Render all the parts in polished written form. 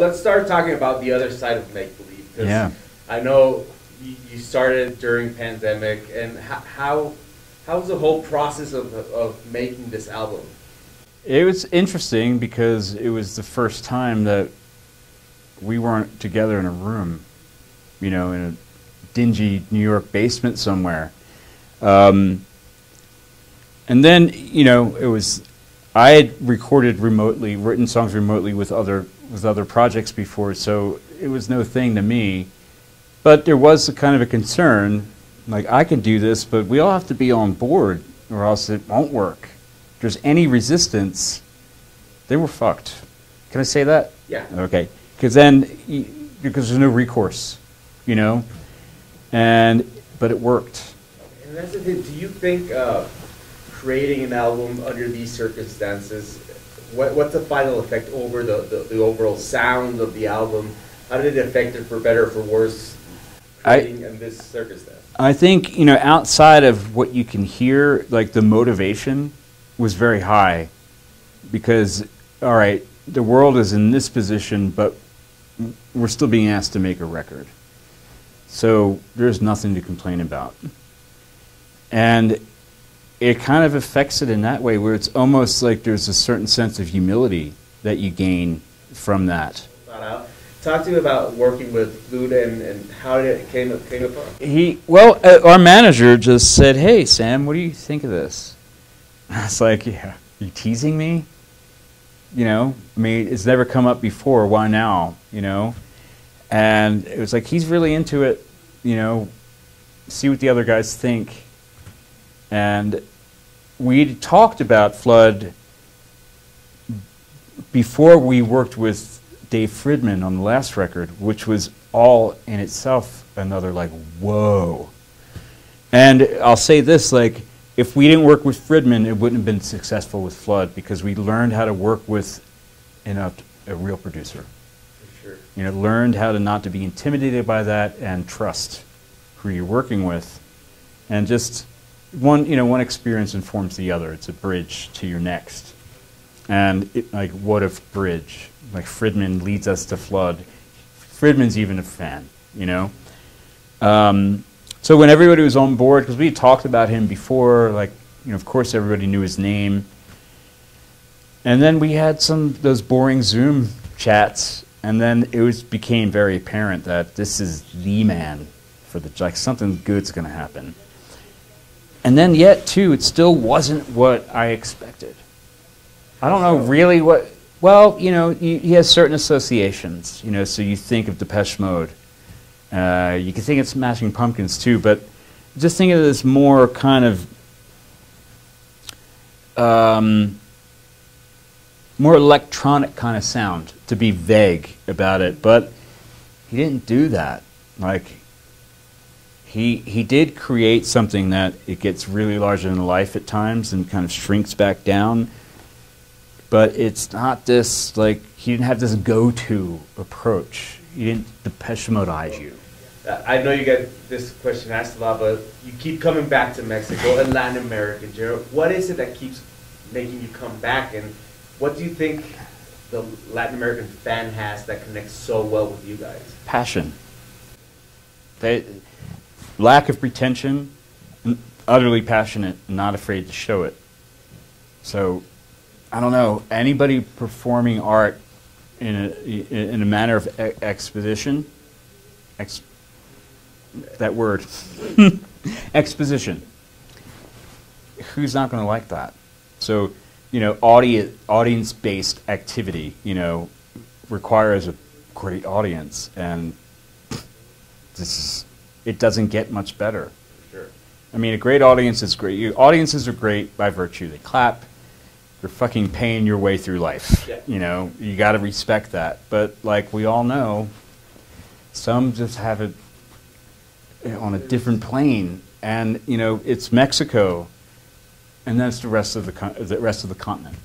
let's start talking about the other side of make-believe. Yeah. I know you started during pandemic, and how was the whole process of making this album? It was interesting because it was the first time that we weren't together in a room, you know, in a dingy New York basement somewhere. And then, you know, I had recorded remotely, written songs remotely with other projects before, so it was no thing to me. But there was a kind of a concern, like, I can do this, but we all have to be on board, or else it won't work. If there's any resistance, they were fucked. Can I say that? Yeah. Okay. Because there's no recourse, you know? But it worked. And that's the thing. Do you think creating an album under these circumstances, what's the final effect over the overall sound of the album? How did it affect it for better or for worse, creating in this circumstance? I think, you know, outside of what you can hear, like, the motivation was very high. Because, all right, the world is in this position, but we're still being asked to make a record. So there's nothing to complain about. And it kind of affects it in that way, where it's almost like there's a certain sense of humility that you gain from that. Talk to me about working with Luda and how it came upon. Our manager just said, "Hey, Sam, what do you think of this?" I was like, "Yeah, are you teasing me? You know, I mean, it's never come up before. Why now? You know?" And it was like, he's really into it. You know, see what the other guys think. And we talked about Flood before we worked with Dave Fridman on the last record, which was all in itself another, like, whoa. And I'll say this, like, if we didn't work with Fridman, it wouldn't have been successful with Flood, because we learned how to work with a real producer. For sure. You know, learned how to not to be intimidated by that and trust who you're working with. And just one experience informs the other. It's a bridge to your next. And like, what if bridge? Like, Fridman leads us to Flood. Fridman's even a fan, you know? So when everybody was on board, because we had talked about him before, like, you know, of course everybody knew his name. And then we had those boring Zoom chats, and then it became very apparent that this is the man for like, something good's going to happen. And then yet, too, it still wasn't what I expected. I don't know really what. Well, you know, he has certain associations, you know, so you think of Depeche Mode. You can think of Smashing Pumpkins, too, but just think of this more kind of more electronic kind of sound, to be vague about it. But he didn't do that. Like, he did create something that it gets really larger than life at times and kind of shrinks back down. But it's not this, like, he didn't have this go-to approach. He didn't Depeche Mode-ize you. I know you get this question asked a lot, but you keep coming back to Mexico and Latin America, Gerald. What is it that keeps making you come back, and what do you think the Latin American fan has that connects so well with you guys? Passion. Lack of pretension, utterly passionate, not afraid to show it. So, I don't know, anybody performing art in a manner of exposition, that word, exposition, who's not going to like that? So, you know, audience-based activity, you know, requires a great audience, and it doesn't get much better. Sure. I mean, a great audience is great. Audiences are great by virtue. They clap. You're fucking paying your way through life. Yeah. You know, you got to respect that. But like we all know, some just have it on a different plane. And you know, it's Mexico, and then it's the rest of the continent.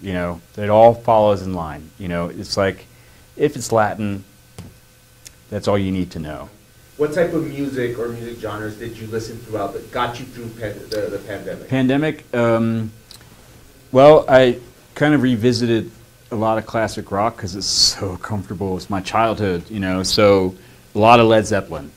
You know, it all follows in line. You know, it's like, if it's Latin, that's all you need to know. What type of music or music genres did you listen throughout that got you through the pandemic? Well, I kind of revisited a lot of classic rock because it's so comfortable. It's my childhood, you know. So a lot of Led Zeppelin,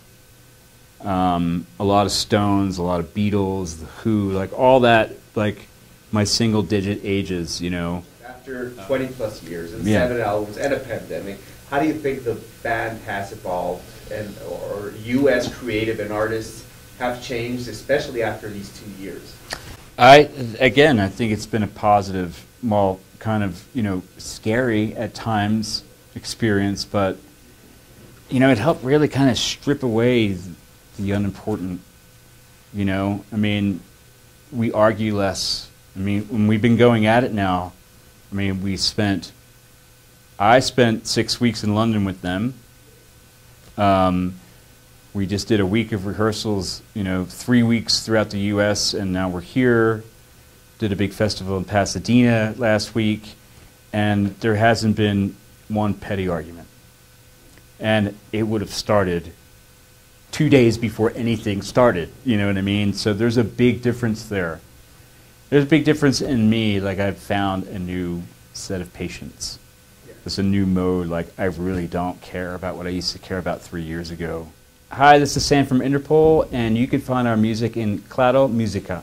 a lot of Stones, a lot of Beatles, The Who, like all that, like my single-digit ages, you know. After 20 plus years and Yeah. 7 albums and a pandemic, how do you think the band has evolved, and or you as creative and artists have changed, especially after these 2 years? I think it's been a positive, well, kind of, you know, scary at times experience, but, you know, it helped really kind of strip away the unimportant, you know. I mean, we argue less. I mean, when we've been going at it now, I mean, I spent 6 weeks in London with them. We just did a week of rehearsals, you know, 3 weeks throughout the U.S., and now we're here. Did a big festival in Pasadena last week, and there hasn't been one petty argument. And it would have started 2 days before anything started, you know what I mean? So there's a big difference there. There's a big difference in me, like I've found a new set of patience. There's a new mode, like I really don't care about what I used to care about 3 years ago. Hi, this is Sam from Interpol, and you can find our music in Claro, Música.